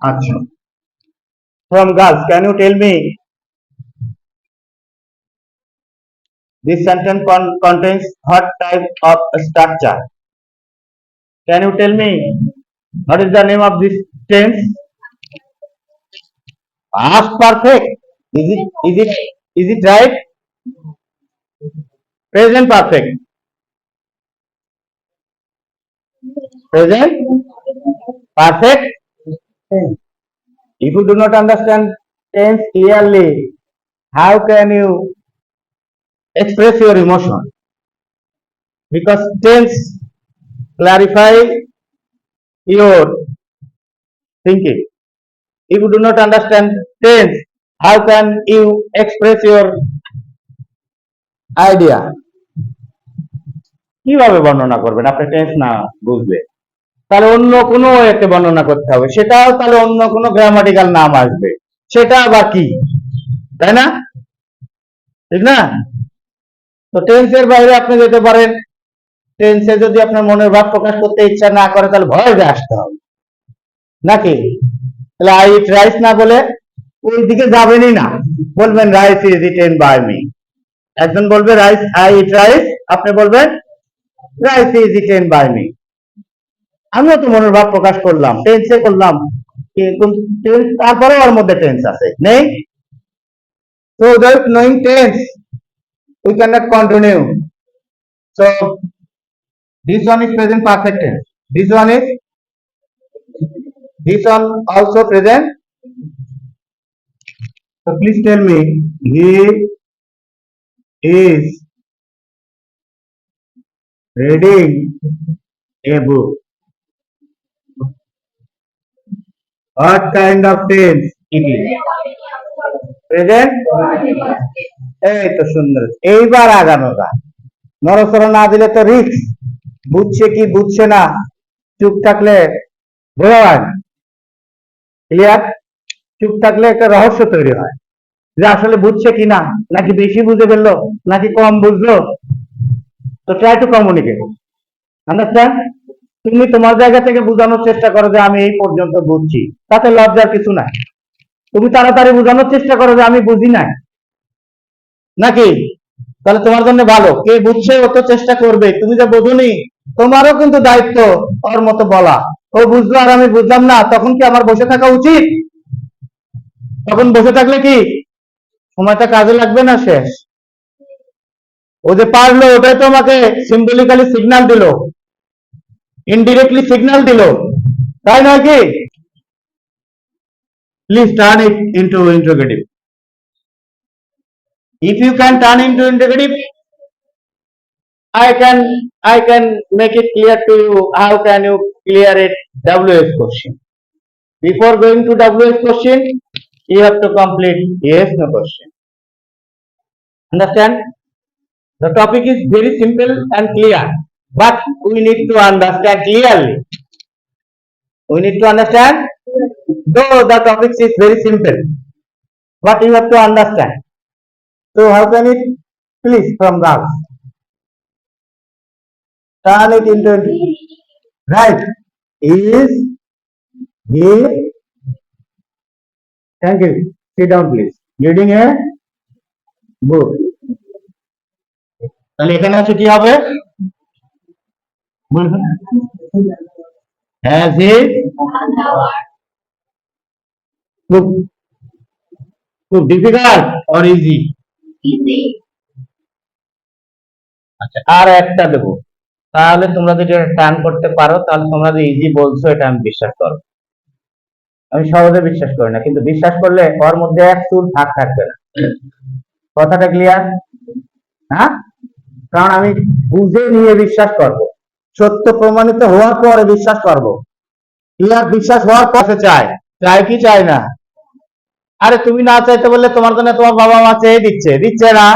Acha. From girls, can you tell me this sentence contains what type of structure? Can you tell me what is the name of this tense? Past perfect. Is it right? Present perfect. Present perfect. If you do not understand tense clearly, how can you express your emotion? Because tense clarify your thinking. If you do not understand tense, how can you express your idea? কিভাবে বর্ণনা করবেন আপনি tense না বুঝলে? তাহলে অন্য কোনো ওয়েতে বর্ণনা করতে হবে, সেটাও তাহলে অন্য কোনো গ্রামাটিক্যাল নাম আসবে, সেটা আবার কি, তাই না? ঠিক না? তো টেন্সের বাইরে আপনি যেতে পারেন, টেন্সে যদি আপনার মনের ভাব প্রকাশ করতে ইচ্ছা না করে তাহলে ভয়েসে আসতে হবে নাকি? তাহলে আই ইট রাইস না বলে ওই দিকে যাবেনই না, বলবেন rice is eaten by me. একজন বলবে রাইস আই ইট রাইস, আপনি বলবেন rice is eaten by me. আমিও তো মনের ভাব প্রকাশ করলাম, টেন্সে করলাম, কিন্তু তারপরে ওর মধ্যে টেন্স আছে নেই। So without knowing tense, we cannot continue. So this one is present perfect tense. This one also present. So please tell me, he is reading a book. What kind of tense it is? Present. এই তো সুন্দর, এইবার আগানো যায়। নড়াচড়া না দিলে তো রিস্ক, বুঝছে কি বুঝছে না, চুপ থাকলে বোঝা হয় না। ক্লিয়ার? চুপ থাকলে একটা রহস্য তৈরি হয় যে আসলে বুঝছে কিনা, নাকি বেশি বুঝে ফেললো, নাকি কম বুঝলো। তো ট্রাই টু কমিউনিকেট, আন্ডারস্ট্যান্ড। তুমি তোমার জায়গা থেকে বোঝানোর চেষ্টা করো যে আমি এই পর্যন্ত বুঝছি, তাতে লজ্জার কিছু নাই। তুমি তাড়াতাড়ি বোঝানোর চেষ্টা করো যে আমি বুঝি নাই, নাকি? তাহলে তোমার জন্য ভালো, কে বুঝছে ও তো চেষ্টা করবে, তুমি যা বোঝোনি তোমারও কিন্তু দায়িত্ব ওর মতো বলা। ও বুঝলো আর আমি বুঝলাম না, তখন কি আমার বসে থাকা উচিত? তখন বসে থাকলে কি সময়টা কাজে লাগবে না, শেষ। ও যে পারলো ওটাই তো আমাকে সিম্বলিক্যালি সিগন্যাল দিল, ইনডিরেক্টলি সিগন্যাল দিল, তাই নয় কি? Please turn it into interrogative. If you can turn into interrogative, I can make it clear to you how can you clear it WS question. Before going to WS question, you have to complete yes no question. Understand? The topic is very simple and clear, but we need to understand clearly. We need to understand, though the topic is very simple, but you have to understand. So how can it, please from girls, turn it into right. Is he, thank you, sit down please, reading a book. তাহলে এখানে আছে কি হবে, বলবেন has he, খুব difficult or easy? আচ্ছা আর একটা দেবো, তাহলে তোমরা যদি এটা টার্ন করতে পারো তাহলে তোমরা যে ইজি বলছো এটা আমি বিশ্বাস করব। আমি সহজে বিশ্বাস করি না, কিন্তু বিশ্বাস করলে ওর মধ্যে এক চুল ফাঁক থাকবে না। কথাটা ক্লিয়ার? হ্যাঁ, কারণ আমি বুঝে নিয়ে বিশ্বাস করব, সত্য প্রমাণিত হওয়ার পরে বিশ্বাস করব। ক্লিয়ার? বিশ্বাস হওয়ার পরে চাই, চাই কি চাই না? আরে তুমি না চাইতে বললে তোমার জন্য তোমার বাবা মা চেয়ে দিচ্ছে, দিচ্ছে না?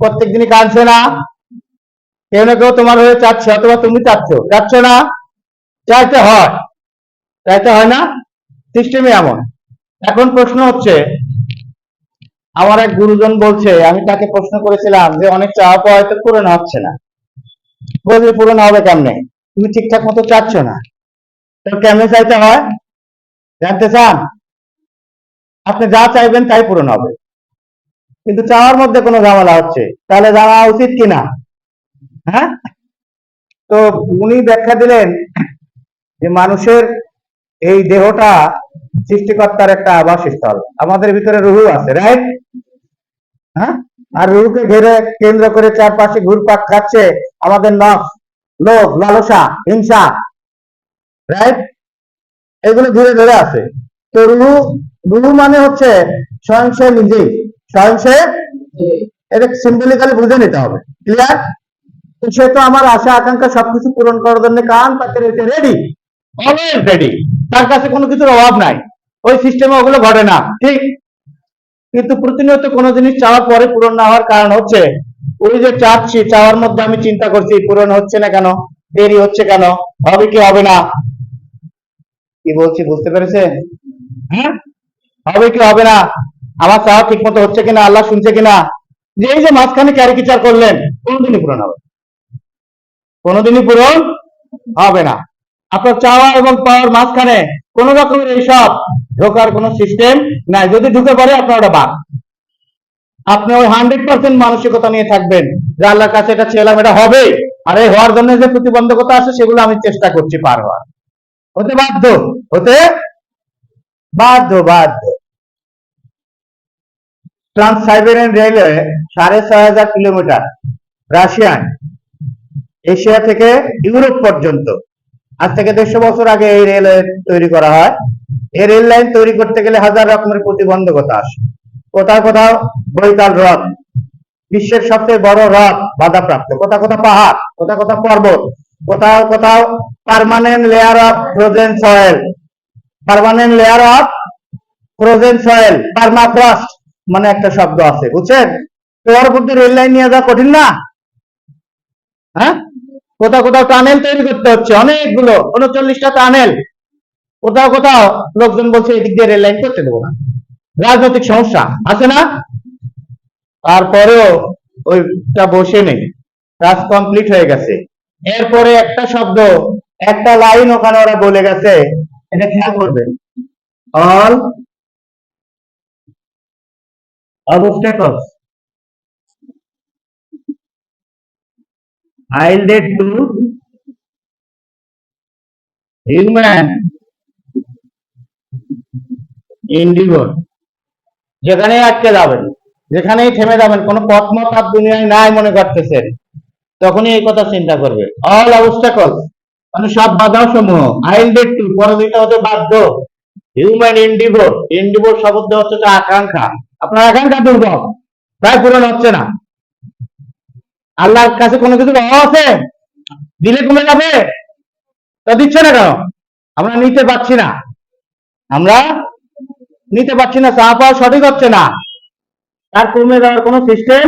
প্রত্যেকদিনই কাঁদছে না? কেউ না কেউ তোমার হয়ে চাচ্ছে, অথবা তুমি চাচ্ছ না? চাইতে হয়, চাইতে হয় না? সিস্টেমে এমন। এখন প্রশ্ন হচ্ছে, আমার এক গুরুজন বলছে, আমি তাকে প্রশ্ন করেছিলাম যে অনেক চাওয়া পাওয়া হয়তো পূরণ হচ্ছে না। বলবে পূরণ হবে কেমনে, তুমি ঠিকঠাক মতো চাচ্ছ না, তো কেমনে চাইতে হয়? জানতে চান? আপনি যা চাইবেন তাই পূরণ হবে, কিন্তু চাওয়ার মধ্যে কোনো ঝামেলা হচ্ছে, তাহলে জানা উচিত কিনা? হ্যাঁ, তো উনি ব্যাখ্যা দিলেন যে মানুষের এই দেহটা সৃষ্টিকর্তার একটা আবাসস্থল, আমাদের ভিতরে রুহু আছে, রাইট? হ্যাঁ, আর রুহুকে ঘিরে কেন্দ্র করে চারপাশে ঘুরপাক খাচ্ছে আমাদের নফস, লোভ, লালসা, হিংসা, রাইট? এগুলো ধীরে ধীরে আছে। তো রুহু, রুহু মানে হচ্ছে স্বয়ং সে নিজেই, স্বয়ং সে, এটা সিম্বলিক্যালি বুঝে নিতে হবে, ক্লিয়ার? তো সে তো আমার আশা আকাঙ্ক্ষা সবকিছু পূরণ করার জন্য কান পাতে রয়েছে, রেডি, অলওয়েজ রেডি, তার কাছে কোনো কিছুর অভাব নাই, ওই সিস্টেমে ওগুলো ঘটে না, ঠিক? কিন্তু প্রতিনিয়ত কোনো জিনিস চাওয়ার পরে পূরণ না হওয়ার কারণ হচ্ছে ওই যে চাচ্ছি, চাওয়ার মধ্যে আমি চিন্তা করছি পূরণ হচ্ছে না কেন, দেরি হচ্ছে কেন, হবে কি হবে না, কি বলছি বুঝতে পেরেছে? হ্যাঁ, হবে কি হবে না, আমার চাওয়া ঠিক মতো হচ্ছে কিনা, আল্লাহ শুনছে কিনা, যে এই যে মাঝখানে ক্যারিকেচার করলেন, কোনোদিনই পূরণ হবে, কোনোদিনই পূরণ হবে না। আপনার চাওয়া এবং পাওয়ার মাঝখানে কোন রকমের এইসব ঢোকার কোন সিস্টেম নাই, যদি ঢুকে পড়ে আপনার ওটা বাদ। আপনি ওই 100% মানসিকতা নিয়ে থাকবেন যে আল্লাহর কাছে এটা চেলাম, এটা হবে, আর এই হওয়ার জন্য যে প্রতিবন্ধকতা আছে সেগুলো আমি চেষ্টা করছি পার হওয়ার, হতে বাধ্য, হতে বাধ্য বাধ্য। Trans Siberian railway 6,500 kilometre, Russian, Asia থেকে ইউরোপ পর্যন্ত, আজ থেকে 150 বছর আগে এই রেলওয়ে তৈরি করা হয়। এই রেল লাইন তৈরি করতে গেলে হাজার রকমের প্রতিবন্ধকতা আসে, কোথাও কোথাও বৈকাল হ্রদ, বিশ্বের সবচেয়ে বড় হ্রদ বাধাপ্রাপ্ত, কোথাও কোথাও পাহাড়, কোথাও কোথাও পর্বত, কোথাও কোথাও permanent layer of frozen soil, permanent layer of frozen soil, permafrost মানে একটা শব্দ আছে, বুঝছেন? তো ওর মধ্যে রেল লাইন নিয়ে যাওয়া কঠিন না? হ্যাঁ, কোথাও কোথাও টানেল তৈরি করতে হচ্ছে, অনেকগুলো, 39টা টানেল, কোথাও কোথাও লোকজন বলছে এদিক দিয়ে রেল লাইন করতে দেবো না, রাজনৈতিক সমস্যা আছে না? তারপরেও ওইটা বসে নেই, কাজ কমপ্লিট হয়ে গেছে। এরপরে একটা শব্দ, একটা লাইন ওখানে ওরা বলে গেছে, এটা খেয়াল করবেন, all obstacles yielded to human endeavor, যেখানেই আটকে যাবেন, যেখানেই থেমে যাবেন, কোনো পথ মত আর দুনিয়ায় নাই মনে করতেছেন, তখনই এই কথা চিন্তা করবে, অল অবস্টাকল মানে সব বাধা সমূহ, আইল্ডেড টু পরাজিত হতে বাধ্য, হিউম্যান ইন্ডিভোর, ইন্ডিভোর শব্দ হচ্ছে আকাঙ্ক্ষা, আপনার আকাঙ্ক্ষা দুর্বল, প্রায় পূরণ হচ্ছে না। আল্লাহর কাছে কোনো কিছু পাওয়া আছে, দিলে কমে যাবে, তা দিচ্ছে না কেন? আমরা নিতে পারছি না, আমরা নিতে পারছি না, চা পাওয়া সঠিক হচ্ছে না, তার কমে যাওয়ার কোনো সিস্টেম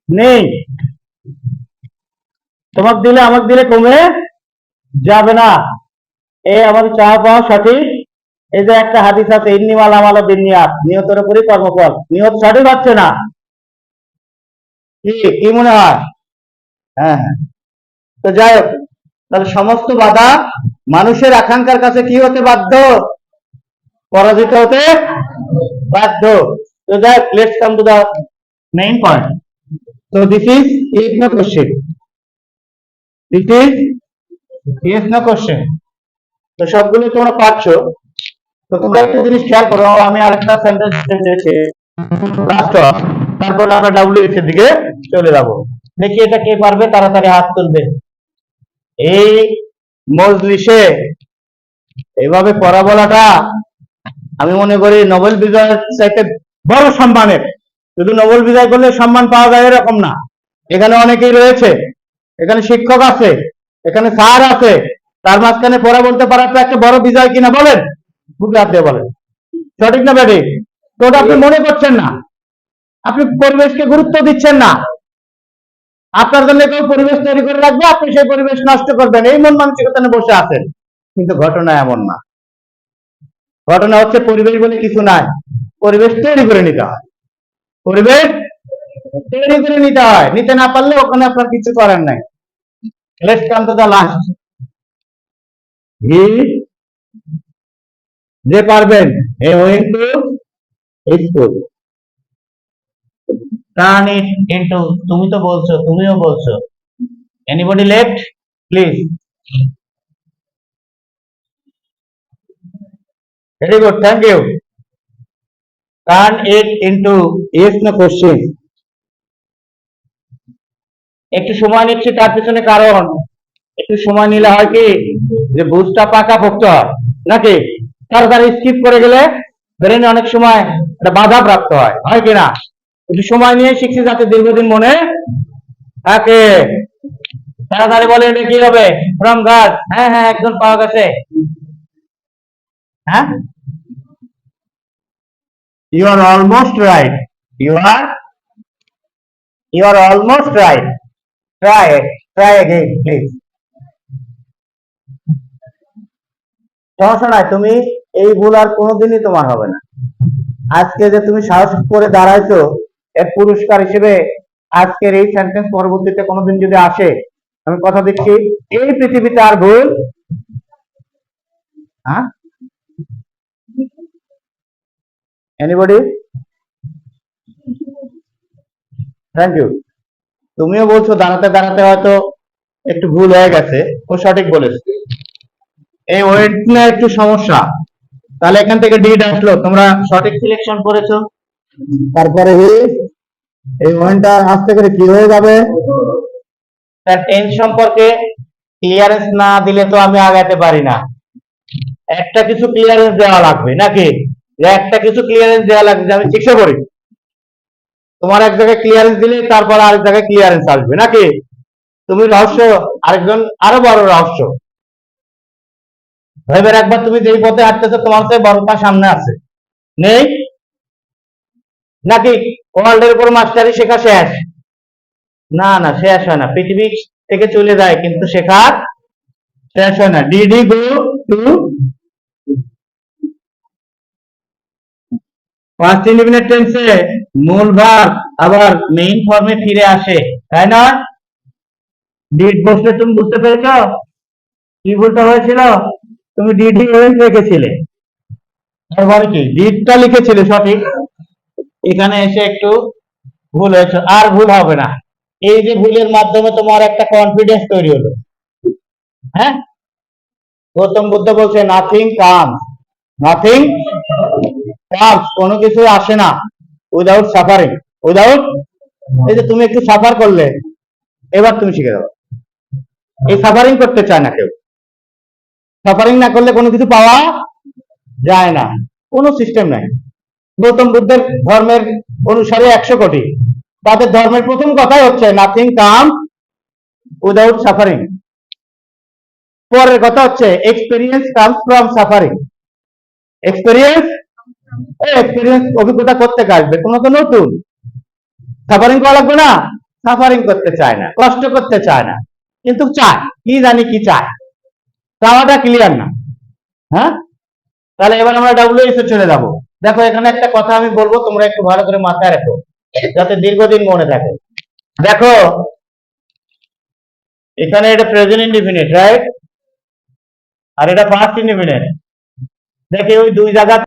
নেই। তোমাকে দিলে আমাকে দিলে কমে যাবে না, এই আমাদের চা পাওয়া সঠিক। এই যে একটা হাদিস আছে, ইন্নিমাল আমাল বিন্নিয়াত, নিয়তের উপরই কর্মফল, নিয়ত সঠিক হচ্ছে না, কি কি মনে হয়? হ্যাঁ হ্যাঁ, তো যাই হোক, তাহলে সমস্ত বাধা মানুষের আকাঙ্ক্ষার কাছে কি হতে বাধ্য, পরাজিত হতে বাধ্য। তো যাই হোক, let's come to the main point. তো this is is no question, this is is no question. তো সবগুলো তোমরা পাচ্ছো। তো তোমরা একটা জিনিস খেয়াল করো, আমি আরেকটা সেন্টেন্স দিয়েছি লাস্ট, তারপর আমরা ডাব্লিউএইচ এর দিকে চলে যাব। দেখি এটা কে পারবে, তাড়াতাড়ি হাত তুলবে। এই মজলিসে এইভাবে পড়া বলাটা আমি মনে করি নোবেল বিজয়ের চাইতে বড় সম্মানের। শুধু নোবেল বিজয় করলে সম্মান পাওয়া যায় এরকম না, এখানে অনেকেই রয়েছে, এখানে শিক্ষক আছে, এখানে স্যার আছে, তার মাঝখানে পড়া বলতে পারাটা একটা বড় বিজয় কিনা বলেন, বুকে হাত দিয়ে বলেন, সঠিক না ব্যাঠিক? তো ওটা আপনি মনে করছেন না, আপনি পরিবেশকে গুরুত্ব দিচ্ছেন না, আপনার জন্য কেউ পরিবেশ তৈরি করে রাখবে, আপনি সেই পরিবেশ নষ্ট করবেন, এই মন মানসিকতা নিয়ে বসে আছেন। কিন্তু ঘটনা এমন না, ঘটনা হচ্ছে পরিবেশ বলে কিছু নাই, পরিবেশ তৈরি করে নিতে হয়, পরিবেশ তৈরি করে নিতে হয়, নিতে না পারলে ওখানে আপনার কিছু করার নাই। Let's come to the last, he যে পারবেন a went to school. Turn it into, তুমি তো বলছো, তুমিও বলছো। Anybody left please? Very good, thank you. Turn it into yes no question. একটু সময় নিচ্ছি তার পিছনে কারণ, একটু সময় নিলে হয় কি যে বুঝটা পাকা পোক্ত হয় নাকি, তাড়াতাড়ি স্কিপ করে গেলে ব্রেনে অনেক সময় একটা বাধা প্রাপ্ত হয় কিনা। একটু সময় নিয়ে শিখছি যাতে দীর্ঘদিন মনে থাকে। তাড়াতাড়ি বলে এটা কি হবে? ফ্রম গাছ। হ্যাঁ হ্যাঁ, একজন পাওয়া গেছে। হ্যাঁ, you are almost right. You are you are almost right. Try, try again please. সমস্যা নাই, তুমি এই ভুল আর কোনোদিনই তোমার হবে না। আজকে যে তুমি সাহস করে দাঁড়াইছো, এর পুরস্কার হিসেবে আজকের এই সেন্টেন্স পরবর্তীতে কোনোদিন যদি আসে, আমি কথা দিচ্ছি এই পৃথিবীতে আর ভুল, হ্যাঁ, এনিবডি? Thank you. তুমিও বলছো দাঁড়াতে দাঁড়াতে হয়তো একটু ভুল হয়ে গেছে, ও সঠিক বলেছে। এই ওয়েট না একটু সমস্যা, তাহলে এখান থেকে ডিড আসলো, তোমরা সঠিক সিলেকশন করেছো। তারপরে এই ওয়েনটা আস্তে করে কি হয়ে যাবে? তার টেন্স সম্পর্কে ক্লিয়ারেন্স না দিলে তো আমি আগাতে পারি না। একটা কিছু ক্লিয়ারেন্স দেওয়া লাগবে নাকি, যে একটা কিছু ক্লিয়ারেন্স দেওয়া লাগবে যে আমি শিক্ষা করি। তোমার এক জায়গায় ক্লিয়ারেন্স দিলে তারপর আরেক জায়গায় ক্লিয়ারেন্স আসবে নাকি। তুমি রহস্য, আরেকজন আরো বড় রহস্য। ভেবে রাখবা তুমি যেই পথে হাঁটতেছো তোমার চেয়ে বড়টা সামনে আছে, নেই নাকি? ওয়ার্ল্ডের উপর মাস্টারি শেখা শেষ? না না, শেষ হয় না। পৃথিবী থেকে চলে যায় কিন্তু শেখার শেষ হয় না। Did he go to? First indefinite টেন্সে মূল ভার্ব আবার মেইন ফর্মে ফিরে আসে, তাই না? ডিড বসলে তুমি বুঝতে পেরেছো কি বলতে হয়েছিল? তুমি ডিড হি ওয়েন্ট রেখেছিলে, তারপরে কি ডিডটা লিখেছিলে সঠিক, এখানে এসে একটু ভুল হয়েছে, আর ভুল হবে না। এই যে ভুলের মাধ্যমে তোমার একটা কনফিডেন্স তৈরি হলো। হ্যাঁ, গৌতম বুদ্ধ বলছে নাথিং কামস, নাথিং কামস, কোনো কিছু আসে না উইদাউট সাফারিং, উইদাউট। এই যে তুমি একটু সাফার করলে, এবার তুমি শিখে যাবে। এই সাফারিং করতে চায় না কেউ, সাফারিং না করলে কোনো কিছু পাওয়া যায় না, কোনো সিস্টেম নাই। গৌতম বুদ্ধের ধর্মের অনুসারে 100 কোটি, তাদের ধর্মের প্রথম কথাই হচ্ছে নাথিং কামস উইদাউট সাফারিং। পরের কথা হচ্ছে experience comes from suffering. Experience, experience অভিজ্ঞতা করতে আসবে, তোমরা তো নতুন, সাফারিং করা লাগবে না। সাফারিং করতে চায় না, কষ্ট করতে চায় না, কিন্তু চায়, কি জানি কি চায়, চাওয়াটা ক্লিয়ার না। হ্যাঁ, তাহলে এবার আমরা ডাব্লিউএস এ চলে যাব। দেখো এখানে একটা কথা আমি বলবো, তোমরা একটু ভালো করে মাথায় রাখো যাতে দীর্ঘদিন মনে থাকে। দেখো এখানে এটা প্রেজেন্ট ইনডিফিনিট, রাইট? আর এটা পাস্ট ইনডিফিনিট। দেখে ওই দুই জায়গা